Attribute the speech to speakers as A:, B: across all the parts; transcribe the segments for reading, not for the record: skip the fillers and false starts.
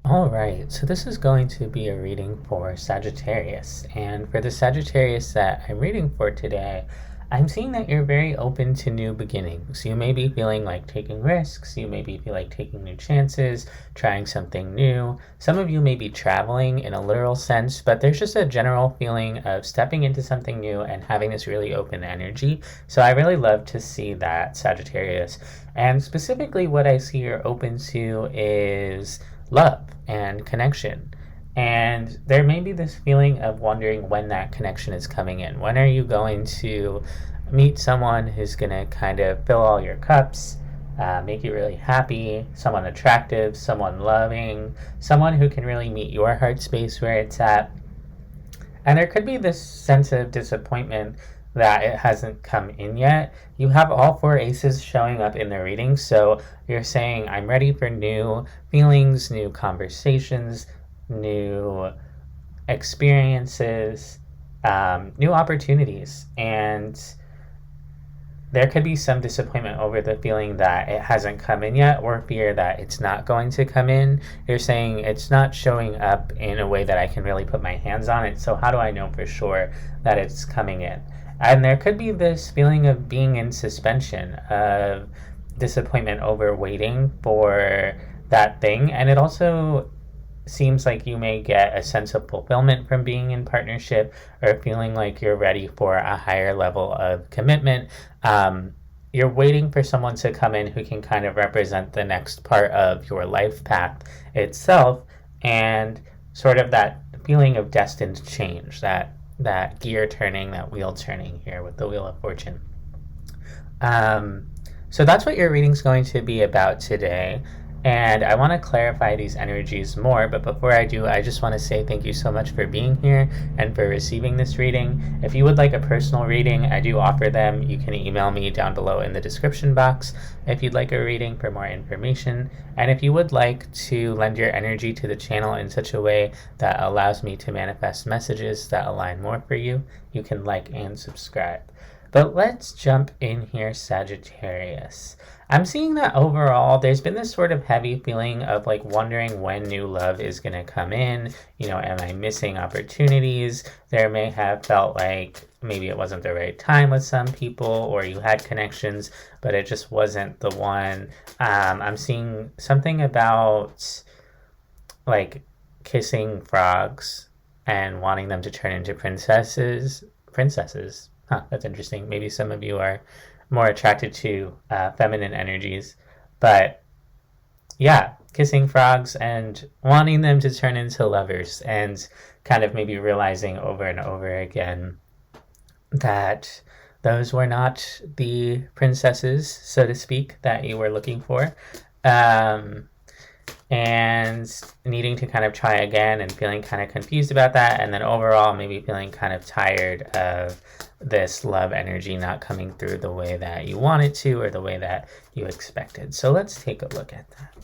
A: All right, so this is going to be a reading for Sagittarius. And for the Sagittarius that I'm reading for today, I'm seeing that you're very open to new beginnings. You may be feeling like taking risks. You may be feel like taking new chances, trying something new. Some of you may be traveling in a literal sense, but there's just a general feeling of stepping into something new and having this really open energy. So I really love to see that, Sagittarius. And specifically, what I see you're open to is love and connection. And there may be this feeling of wondering when that connection is coming in. When are you going to meet someone who's going to kind of fill all your cups, make you really happy, someone attractive, someone loving, someone who can really meet your heart space where it's at? And there could be this sense of disappointment that it hasn't come in yet. You have all four aces showing up in the reading, so you're saying, I'm ready for new feelings, new conversations, new experiences, new opportunities. And there could be some disappointment over the feeling that it hasn't come in yet, or fear that it's not going to come in. You're saying it's not showing up in a way that I can really put my hands on it, so how do I know for sure that it's coming in? And there could be this feeling of being in suspension, of disappointment over waiting for that thing. And it also seems like you may get a sense of fulfillment from being in partnership, or feeling like you're ready for a higher level of commitment. You're waiting for someone to come in who can kind of represent the next part of your life path itself, and sort of that feeling of destined change, that gear turning, that wheel turning here with the Wheel of Fortune. So that's what your reading's going to be about today. And I want to clarify these energies more, but before I do, I just want to say thank you so much for being here and for receiving this reading. If you would like a personal reading, I do offer them. You can email me down below in the description box if you'd like a reading for more information. And if you would like to lend your energy to the channel in such a way that allows me to manifest messages that align more for you, you can like and subscribe. But let's jump in here, Sagittarius. I'm seeing that overall there's been this sort of heavy feeling of like wondering when new love is going to come in. Am I missing opportunities? There may have felt like maybe it wasn't the right time with some people, or you had connections, but it just wasn't the one. I'm seeing something about like kissing frogs and wanting them to turn into princesses. Huh, that's interesting. Maybe some of you are more attracted to feminine energies. But yeah, kissing frogs and wanting them to turn into lovers, and kind of maybe realizing over and over again that those were not the princesses, so to speak, that you were looking for. And needing to kind of try again and feeling kind of confused about that. And then overall, maybe feeling kind of tired of this love energy not coming through the way that you want it to, or the way that you expected. So let's take a look at that.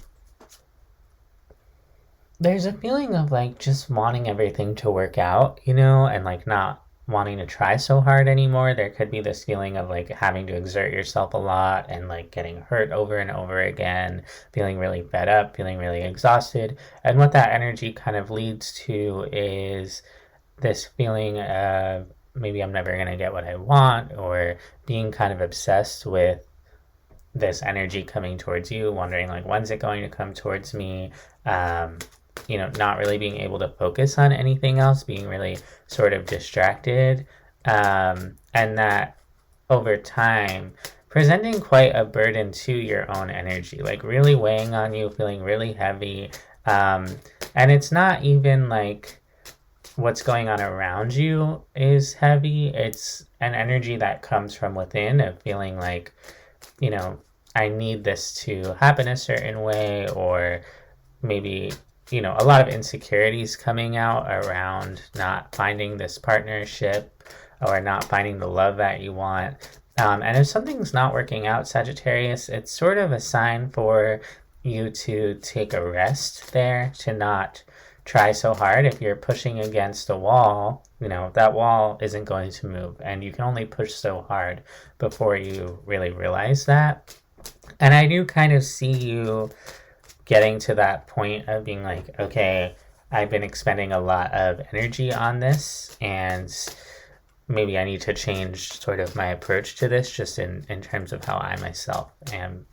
A: There's a feeling of like just wanting everything to work out, and like not wanting to try so hard anymore. There could be this feeling of like having to exert yourself a lot and like getting hurt over and over again, feeling really fed up, feeling really exhausted. And what that energy kind of leads to is this feeling of maybe I'm never going to get what I want, or being kind of obsessed with this energy coming towards you, wondering like, when's it going to come towards me? Not really being able to focus on anything else, being really sort of distracted. And that over time, presenting quite a burden to your own energy, like really weighing on you, feeling really heavy. And it's not even like what's going on around you is heavy. It's an energy that comes from within, of feeling like, I need this to happen a certain way, or maybe a lot of insecurities coming out around not finding this partnership, or not finding the love that you want. And if something's not working out, Sagittarius, it's sort of a sign for you to take a rest there, to not try so hard. If you're pushing against a wall, that wall isn't going to move, and you can only push so hard before you really realize that. And I do kind of see you getting to that point of being like, okay, I've been expending a lot of energy on this, and maybe I need to change sort of my approach to this just in terms of how I myself am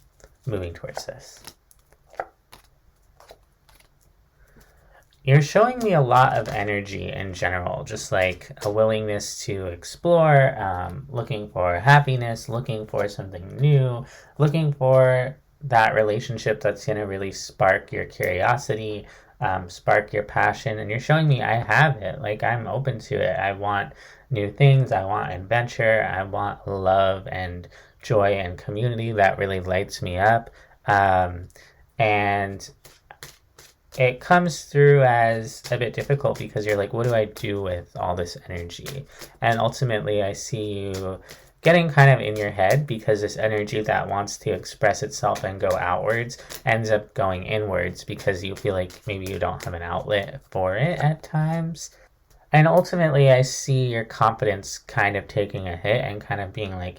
A: moving towards this. You're showing me a lot of energy in general, just like a willingness to explore, looking for happiness, looking for something new, looking for that relationship that's going to really spark your curiosity, spark your passion. And you're showing me I have it. Like, I'm open to it. I want new things. I want adventure. I want love and joy and community that really lights me up. And it comes through as a bit difficult because you're like, what do I do with all this energy? And ultimately, I see you getting kind of in your head because this energy that wants to express itself and go outwards ends up going inwards because you feel like maybe you don't have an outlet for it at times. And ultimately, I see your confidence kind of taking a hit and kind of being like,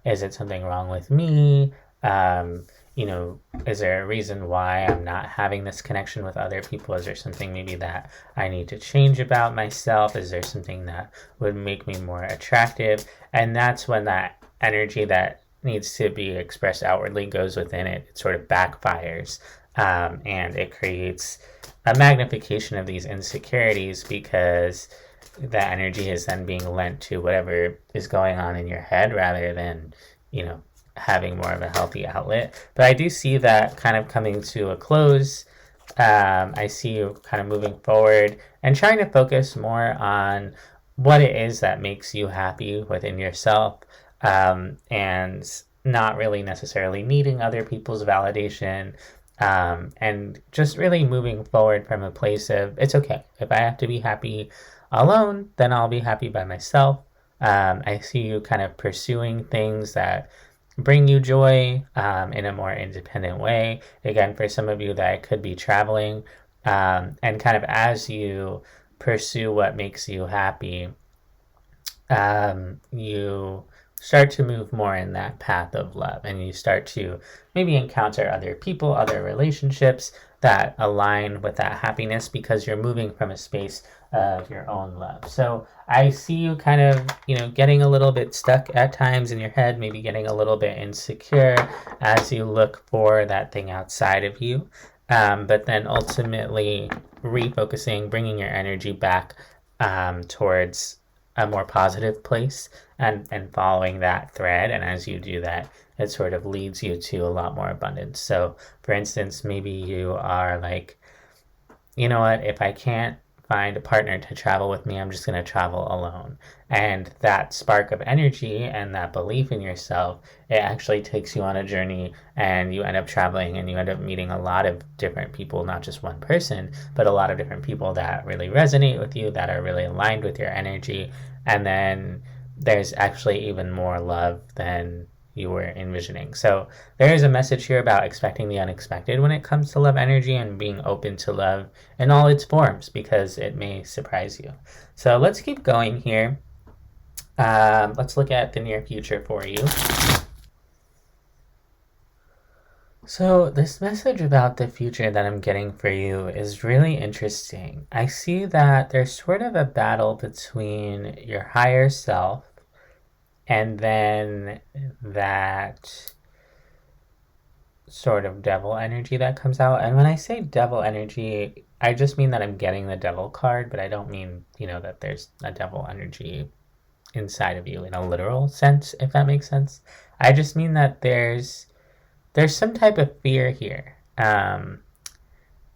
A: is it something wrong with me? Is there a reason why I'm not having this connection with other people? Is there something maybe that I need to change about myself? Is there something that would make me more attractive? And that's when that energy that needs to be expressed outwardly goes within it. It sort of backfires, and it creates a magnification of these insecurities because that energy is then being lent to whatever is going on in your head rather than, having more of a healthy outlet. But I do see that kind of coming to a close. I see you kind of moving forward and trying to focus more on what it is that makes you happy within yourself, and not really necessarily needing other people's validation, and just really moving forward from a place of, it's okay. If I have to be happy alone, then I'll be happy by myself. I see you kind of pursuing things that bring you joy, in a more independent way. Again, for some of you, that could be traveling, and kind of as you pursue what makes you happy, you start to move more in that path of love, and you start to maybe encounter other people, other relationships that align with that happiness because you're moving from a space of your own love. So I see you kind of, getting a little bit stuck at times in your head, maybe getting a little bit insecure as you look for that thing outside of you. But then ultimately refocusing, bringing your energy back, towards a more positive place and following that thread. And as you do that, it sort of leads you to a lot more abundance. So for instance, maybe you are like, you know what, if I can't find a partner to travel with me, I'm just going to travel alone. And that spark of energy and that belief in yourself, it actually takes you on a journey, and you end up traveling and you end up meeting a lot of different people, not just one person, but a lot of different people that really resonate with you, that are really aligned with your energy. And then there's actually even more love than you were envisioning. So there is a message here about expecting the unexpected when it comes to love energy and being open to love in all its forms, because it may surprise you. So let's keep going here. Let's look at the near future for you. So this message about the future that I'm getting for you is really interesting. I see that there's sort of a battle between your higher self and then that sort of devil energy that comes out. And when I say devil energy, I just mean that I'm getting the devil card, but I don't mean, that there's a devil energy inside of you in a literal sense, if that makes sense. I just mean that there's some type of fear here.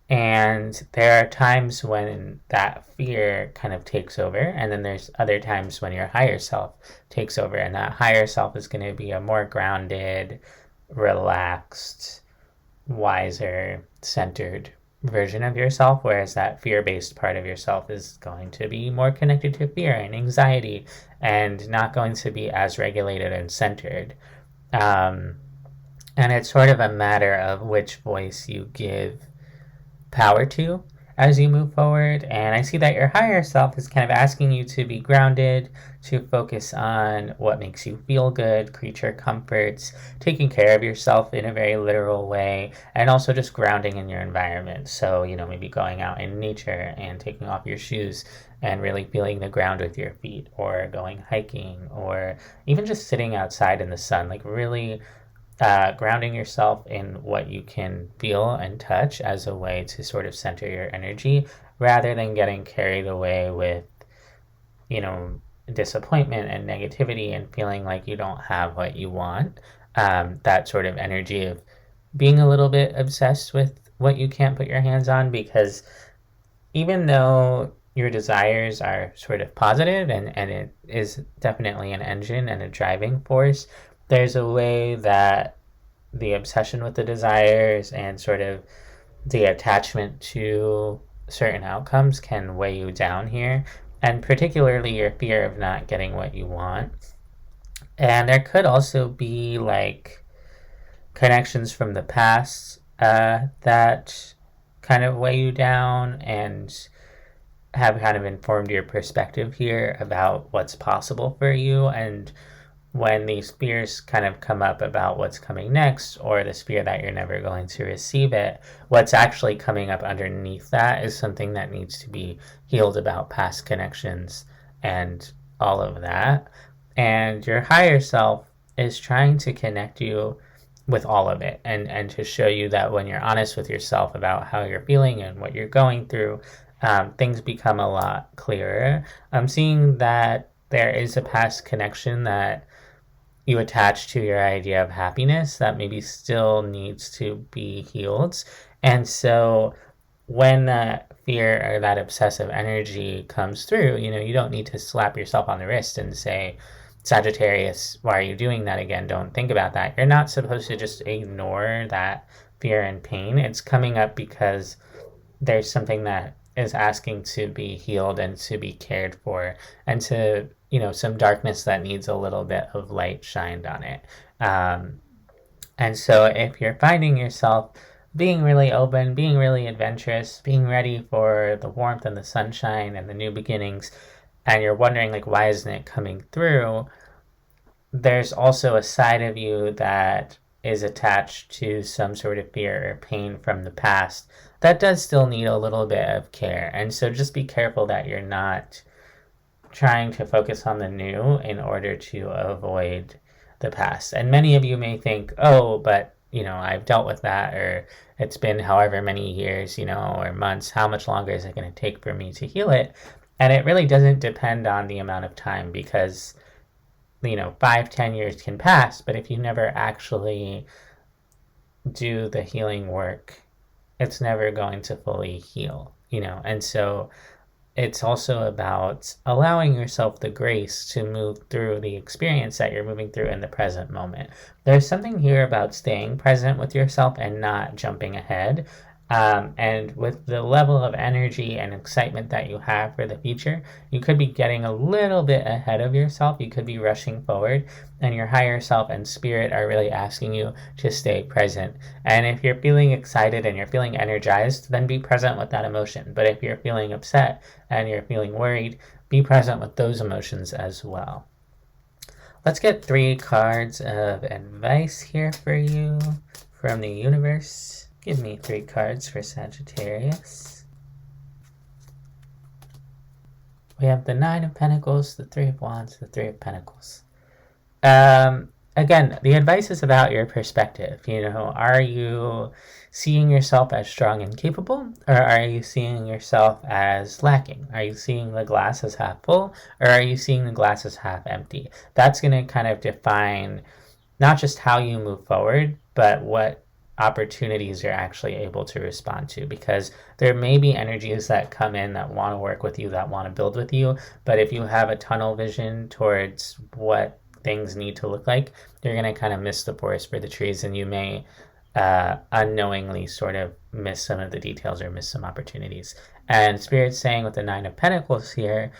A: And there are times when that fear kind of takes over, and then there's other times when your higher self takes over, and that higher self is going to be a more grounded, relaxed, wiser, centered version of yourself, whereas that fear-based part of yourself is going to be more connected to fear and anxiety and not going to be as regulated and centered. And it's sort of a matter of which voice you give power to as you move forward. And I see that your higher self is kind of asking you to be grounded, to focus on what makes you feel good, creature comforts, taking care of yourself in a very literal way, and also just grounding in your environment. So, maybe going out in nature and taking off your shoes and really feeling the ground with your feet, or going hiking, or even just sitting outside in the sun, like really grounding yourself in what you can feel and touch as a way to sort of center your energy, rather than getting carried away with, disappointment and negativity and feeling like you don't have what you want. That sort of energy of being a little bit obsessed with what you can't put your hands on, because even though your desires are sort of positive, and it is definitely an engine and a driving force, there's a way that the obsession with the desires and sort of the attachment to certain outcomes can weigh you down here, and particularly your fear of not getting what you want. And there could also be like connections from the past that kind of weigh you down and have kind of informed your perspective here about what's possible for you. And when these fears kind of come up about what's coming next, or this fear that you're never going to receive it, what's actually coming up underneath that is something that needs to be healed about past connections and all of that. And your higher self is trying to connect you with all of it, and to show you that when you're honest with yourself about how you're feeling and what you're going through, things become a lot clearer. I'm seeing that there is a past connection that you attach to your idea of happiness that maybe still needs to be healed. And so when that fear or that obsessive energy comes through, you don't need to slap yourself on the wrist and say, Sagittarius, why are you doing that again? Don't think about that. You're not supposed to just ignore that fear and pain. It's coming up because there's something that is asking to be healed and to be cared for, and to, some darkness that needs a little bit of light shined on it. And so if you're finding yourself being really open, being really adventurous, being ready for the warmth and the sunshine and the new beginnings, and you're wondering, like, why isn't it coming through? There's also a side of you that is attached to some sort of fear or pain from the past that does still need a little bit of care. And so just be careful that you're not trying to focus on the new in order to avoid the past. And many of you may think, oh, but I've dealt with that, or it's been however many years, or months. How much longer is it going to take for me to heal it? And it really doesn't depend on the amount of time, because 5-10 years can pass, but if you never actually do the healing work, it's never going to fully heal. And so it's also about allowing yourself the grace to move through the experience that you're moving through in the present moment. There's something here about staying present with yourself and not jumping ahead. And with the level of energy and excitement that you have for the future, you could be getting a little bit ahead of yourself. You could be rushing forward, and your higher self and spirit are really asking you to stay present. And if you're feeling excited and you're feeling energized, then be present with that emotion. But if you're feeling upset and you're feeling worried, be present with those emotions as well. Let's get 3 cards of advice here for you from the universe. Give me 3 cards for Sagittarius. We have the 9 of Pentacles, the 3 of Wands, the 3 of Pentacles. Again, the advice is about your perspective. Are you seeing yourself as strong and capable, or are you seeing yourself as lacking? Are you seeing the glass as half full, or are you seeing the glass as half empty? That's going to kind of define not just how you move forward, but what opportunities you're actually able to respond to, because there may be energies that come in that want to work with you, that want to build with you, but if you have a tunnel vision towards what things need to look like, you're going to kind of miss the forest for the trees, and you may unknowingly sort of miss some of the details or miss some opportunities. And Spirit's saying with the 9 of Pentacles here,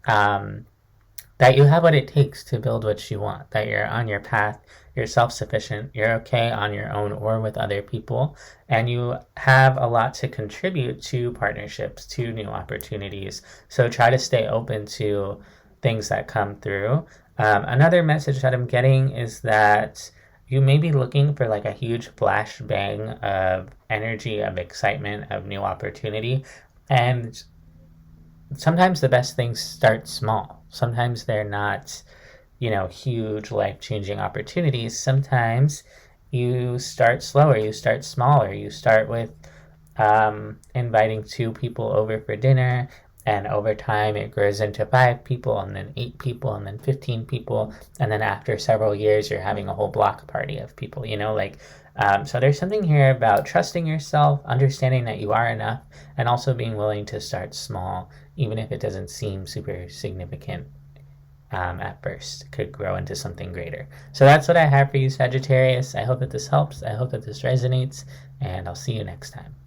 A: that you have what it takes to build what you want, that you're on your path you're self-sufficient, you're okay on your own or with other people, and you have a lot to contribute to partnerships, to new opportunities. So try to stay open to things that come through. Another message that I'm getting is that you may be looking for like a huge flash bang of energy, of excitement, of new opportunity. And sometimes the best things start small. Sometimes they're not, huge life changing opportunities. Sometimes you start slower, you start smaller, you start with inviting 2 people over for dinner, and over time it grows into 5 people, and then 8 people, and then 15 people, and then after several years you're having a whole block party of people, so there's something here about trusting yourself, understanding that you are enough, and also being willing to start small, even if it doesn't seem super significant at first. It could grow into something greater. So that's what I have for you, Sagittarius. I hope that this helps. I hope that this resonates, and I'll see you next time.